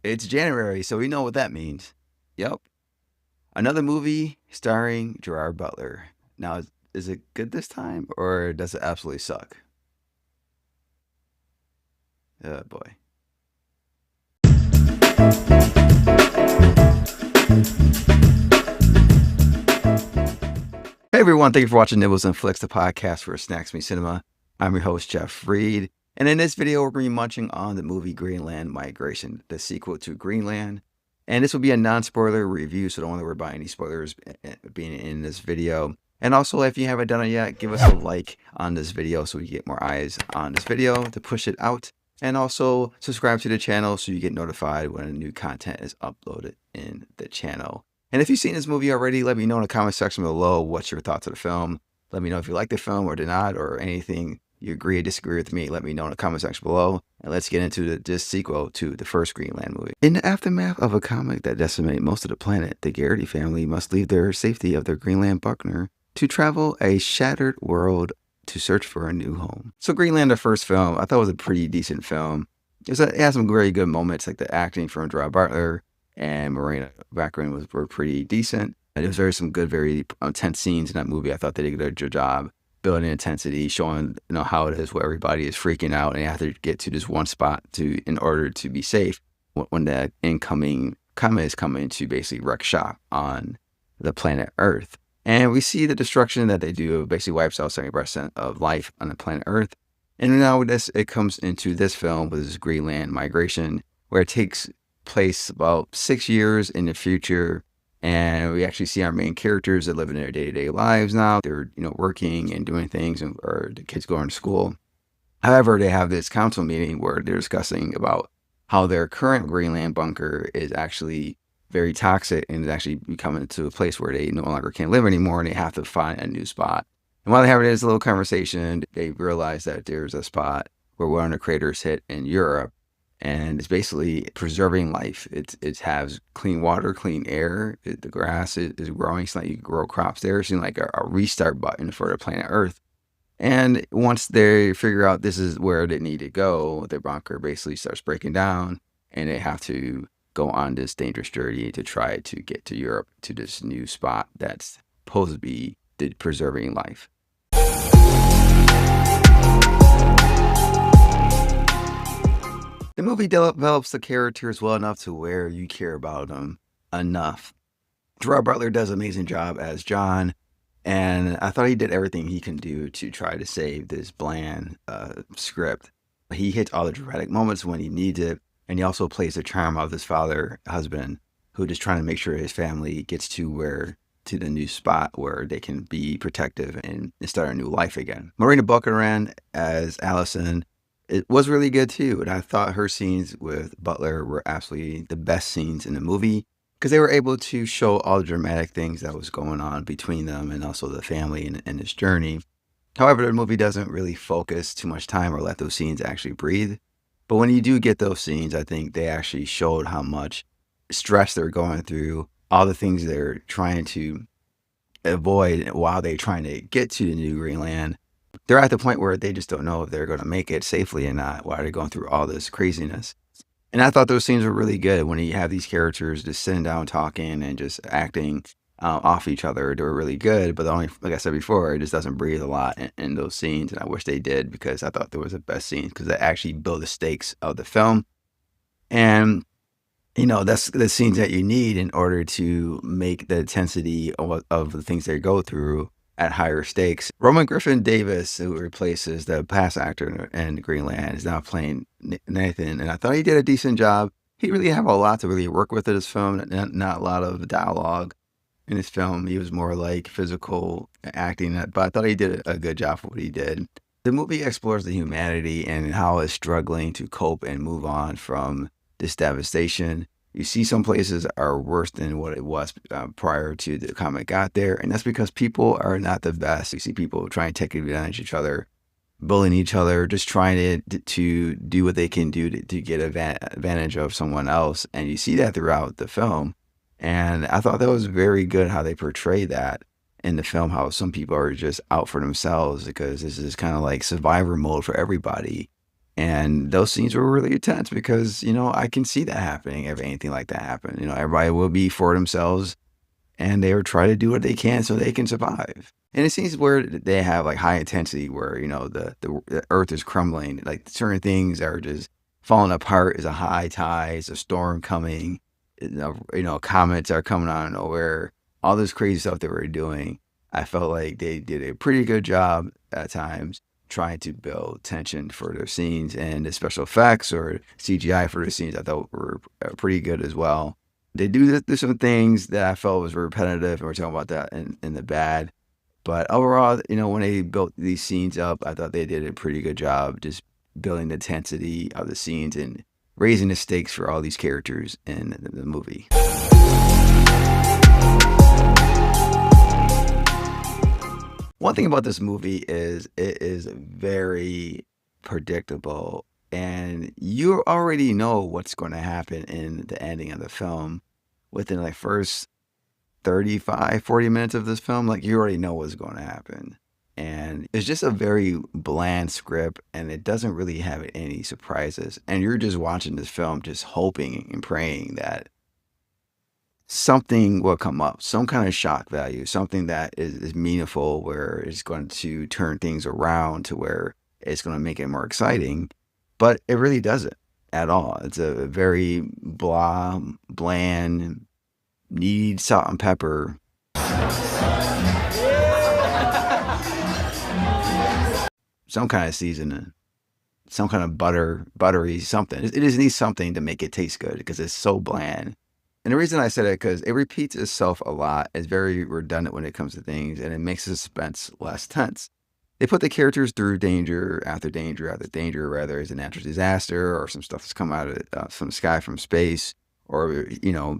It's January, so we know what that means. Yep. Another movie starring Gerard Butler. Now, is it good this time or does it absolutely suck? Oh boy. Hey everyone, thank you for watching NibbleNFlix, the podcast for Snacks Me Cinema. I'm your host, Jeff Reed, and in this video, we're going to be munching on the movie Greenland Migration, the sequel to Greenland. And this will be a non-spoiler review, so don't worry about any spoilers being in this video. And also, if you haven't done it yet, give us a like on this video so we get more eyes on this video to push it out. And also, subscribe to the channel so you get notified when new content is uploaded in the channel. And if you've seen this movie already, let me know in the comment section below what's your thoughts of the film. Let me know if you like the film or did not, or anything you agree or disagree with me. Let me know in the comment section below. And let's get into this sequel to the first Greenland movie. In the aftermath of a comet that decimated most of the planet, the Garrity family must leave their safety of their Greenland bunker to travel a shattered world to search for a new home. So Greenland, the first film, I thought was a pretty decent film. It had some very good moments, like the acting from Gerard Butler and Morena Baccarin were pretty decent. And there was some good, very intense scenes in that movie. I thought they did a good job building intensity, showing how it is where everybody is freaking out and they have to get to this one spot in order to be safe when the incoming comet is coming to basically wreak shop on the planet Earth. And we see the destruction that they do basically wipes out 70% of life on the planet Earth. And now it comes into this film with this Greenland migration, where it takes place about 6 years in the future, and we actually see our main characters that live in their day-to-day lives now. They're working and doing things, or the kids going to school. However, they have this council meeting where they're discussing about how their current Greenland bunker is actually very toxic and is actually becoming to a place where they no longer can live anymore, and they have to find a new spot. And while they have this little conversation, they realize that there's a spot where one of the craters hit in Europe, and it's basically preserving life. It has clean water, clean air. The grass is growing. It's like you can grow crops there. It's like a restart button for the planet Earth. And once they figure out this is where they need to go, their bunker basically starts breaking down, and they have to go on this dangerous journey to try to get to Europe, to this new spot that's supposed to be preserving life. The movie develops the characters well enough to where you care about them enough. Gerard Butler does an amazing job as John, and I thought he did everything he can do to try to save this bland script. He hits all the dramatic moments when he needs it, and he also plays the charm of his husband, who just trying to make sure his family gets to the new spot where they can be protective and start a new life again. Morena Baccarin as Allison, it was really good too, and I thought her scenes with Butler were absolutely the best scenes in the movie, because they were able to show all the dramatic things that was going on between them and also the family and this journey. However, the movie doesn't really focus too much time or let those scenes actually breathe. But when you do get those scenes, I think they actually showed how much stress they're going through, all the things they're trying to avoid while they're trying to get to the new Greenland. They're at the point where they just don't know if they're going to make it safely or not while they're going through all this craziness. And I thought those scenes were really good when you have these characters just sitting down talking and just acting off each other. They were really good, but like I said before, it just doesn't breathe a lot in those scenes, and I wish they did, because I thought there was the best scenes, because they actually build the stakes of the film. And that's the scenes that you need in order to make the intensity of the things they go through at higher stakes. Griffin Davis, who replaces the past actor in Greenland, is now playing Nathan, and I thought he did a decent job. He really have a lot to really work with in this film, not a lot of dialogue in this film. He was more like physical acting, but I thought he did a good job for what he did. The movie explores the humanity and how it's struggling to cope and move on from this devastation. You see some places are worse than what it was prior to the comet got there, and that's because people are not the best. You see people trying to take advantage of each other, bullying each other, just trying to do what they can do to get advantage of someone else, and you see that throughout the film. And I thought that was very good how they portray that in the film, how some people are just out for themselves, because this is kind of like survivor mode for everybody. And those scenes were really intense because, I can see that happening if anything like that happened. Everybody will be for themselves and they will try to do what they can so they can survive. And it seems where they have like high intensity where, the earth is crumbling, like certain things are just falling apart. Is a high tide, is a storm coming, comets are coming out of nowhere, all this crazy stuff they were doing. I felt like they did a pretty good job at times trying to build tension for their scenes, and the special effects or CGI for the scenes I thought were pretty good as well. They do some things that I felt was repetitive, and we're talking about that in the bad. But overall, when they built these scenes up, I thought they did a pretty good job just building the intensity of the scenes and raising the stakes for all these characters in the movie. One thing about this movie is it is very predictable, and you already know what's going to happen in the ending of the film within like first 35, 40 minutes of this film. Like, you already know what's going to happen. And it's just a very bland script, and it doesn't really have any surprises. And you're just watching this film just hoping and praying that something will come up, some kind of shock value, something that is meaningful, where it's going to turn things around to where it's going to make it more exciting. But it really doesn't at all. It's a very bland, need salt and pepper. Some kind of seasoning, some kind of buttery something. It just needs something to make it taste good because it's so bland. And the reason I said it, because it repeats itself a lot. It's very redundant when it comes to things, and it makes the suspense less tense. They put the characters through danger after danger after danger, whether it's a natural disaster or some stuff that's come out of from the sky, from space, or,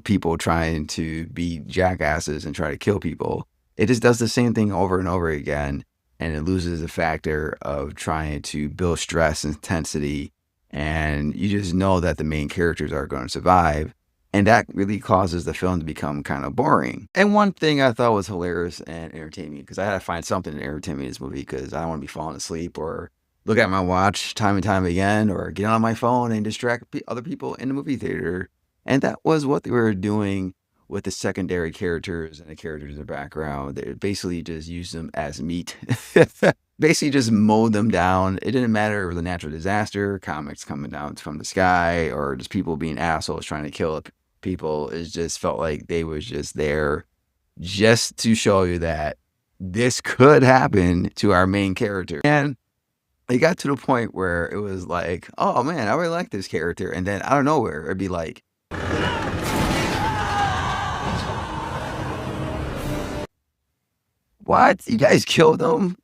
people trying to be jackasses and try to kill people. It just does the same thing over and over again, and it loses the factor of trying to build stress and intensity, and you just know that the main characters are going to survive. And that really causes the film to become kind of boring. And one thing I thought was hilarious and entertaining, because I had to find something to entertain me in this movie, because I don't want to be falling asleep or look at my watch time and time again, or get on my phone and distract other people in the movie theater. And that was what they were doing with the secondary characters and the characters in the background. They basically just used them as meat. Basically just mowed them down. It didn't matter if it was a natural disaster, comics coming down from the sky, or just people being assholes trying to kill people. It just felt like they was just there just to show you that this could happen to our main character. And it got to the point where it was like, oh man, I really like this character. And then out of nowhere, it'd be like, what? You guys killed him?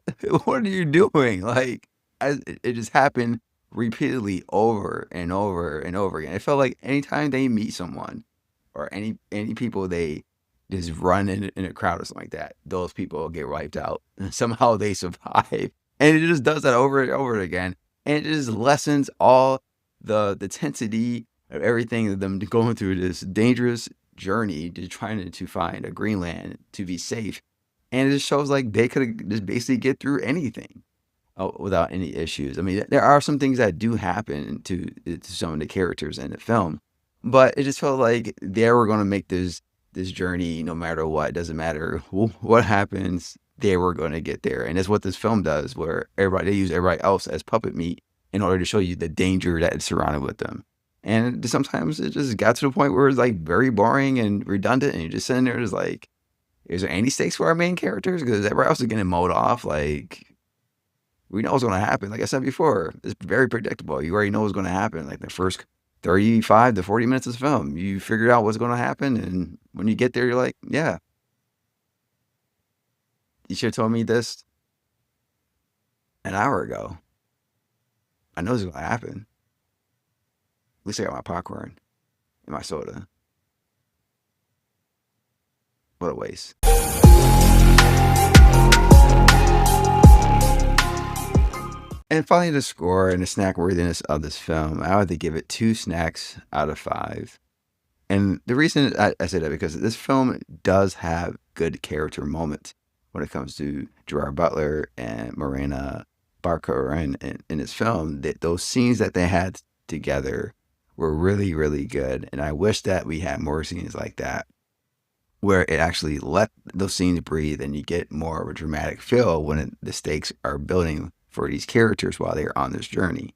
What are you doing? Like, it just happened repeatedly over and over and over again. It felt like anytime they meet someone, or any people they just run in a crowd or something like that, those people get wiped out. And somehow they survive. And it just does that over and over again. And it just lessens all the intensity of everything of them going through this dangerous journey to trying to find a Greenland to be safe. And it just shows like they could just basically get through anything without any issues. I mean, there are some things that do happen to some of the characters in the film, but it just felt like they were going to make this journey no matter what. It doesn't matter what happens, they were going to get there. And that's what this film does, where they use everybody else as puppet meat in order to show you the danger that is surrounded with them. And sometimes it just got to the point where it's like very boring and redundant, and you're just sitting there just like, is there any stakes for our main characters? Because everybody else is getting mowed off. Like, we know what's going to happen. Like I said before, it's very predictable. You already know what's going to happen. Like the first 35 to 40 minutes of the film, you figure out what's going to happen. And when you get there, you're like, yeah, you should have told me this an hour ago. I know this is going to happen. At least I got my popcorn and my soda. What a waste. And finally, the score and the snack worthiness of this film, I would give it 2 snacks out of 5. And the reason I say that, because this film does have good character moments when it comes to Gerard Butler and Morena, Baccarin in his film, that those scenes that they had together were really, really good. And I wish that we had more scenes like that, where it actually let those scenes breathe and you get more of a dramatic feel when the stakes are building for these characters while they're on this journey.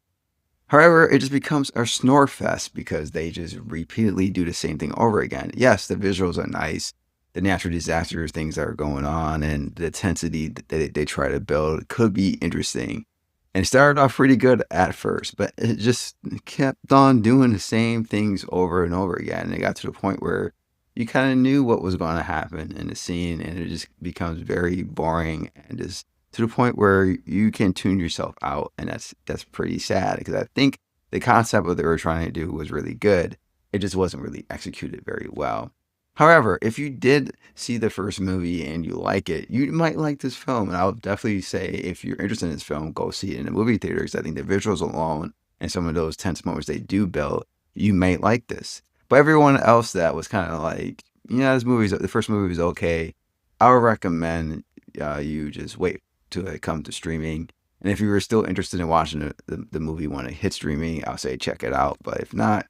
However, it just becomes a snore fest because they just repeatedly do the same thing over again. Yes, the visuals are nice, the natural disasters, things that are going on, and the intensity that they try to build could be interesting. And it started off pretty good at first, but it just kept on doing the same things over and over again. And it got to the point where you kind of knew what was going to happen in the scene, and it just becomes very boring and just to the point where you can tune yourself out. And that's pretty sad, because I think the concept of what they were trying to do was really good. It just wasn't really executed very well. However, if you did see the first movie and you like it, you might like this film. And I would definitely say, if you're interested in this film, go see it in the movie theaters. I think the visuals alone and some of those tense moments they do build, you may like this. But everyone else that was kind of like, the first movie was okay, I would recommend you just wait till it comes to streaming. And if you were still interested in watching the movie when it hits streaming, I'll say check it out. But if not,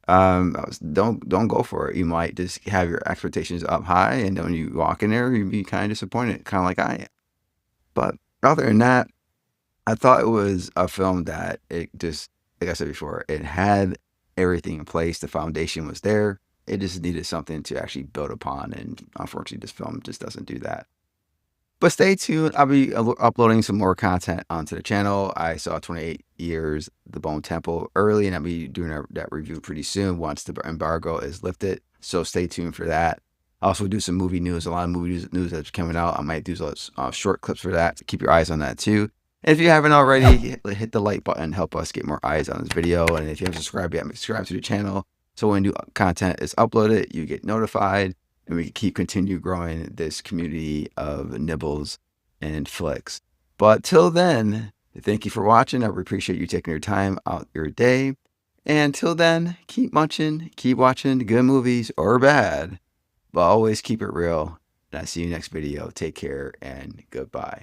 don't go for it. You might just have your expectations up high, and then when you walk in there, you'd be kind of disappointed, kind of like I am. But other than that, I thought it was a film that it just, like I said before, it had everything in place. The foundation was there. It just needed something to actually build upon, and unfortunately, this film just doesn't do that. But stay tuned. I'll be uploading some more content onto the channel. I saw 28 Years, The Bone Temple early, and I'll be doing that review pretty soon once the embargo is lifted. So stay tuned for that. I also do some movie news, a lot of movie news that's coming out. I might do those short clips for that. So keep your eyes on that too. And if you haven't already, hit the like button, help us get more eyes on this video. And if you haven't subscribed yet, subscribe to the channel, so when new content is uploaded, you get notified, and we can continue growing this community of Nibbles and Flix. But till then, thank you for watching. I appreciate you taking your time out your day. And till then, keep munching, keep watching good movies or bad, but always keep it real. And I'll see you next video. Take care and goodbye.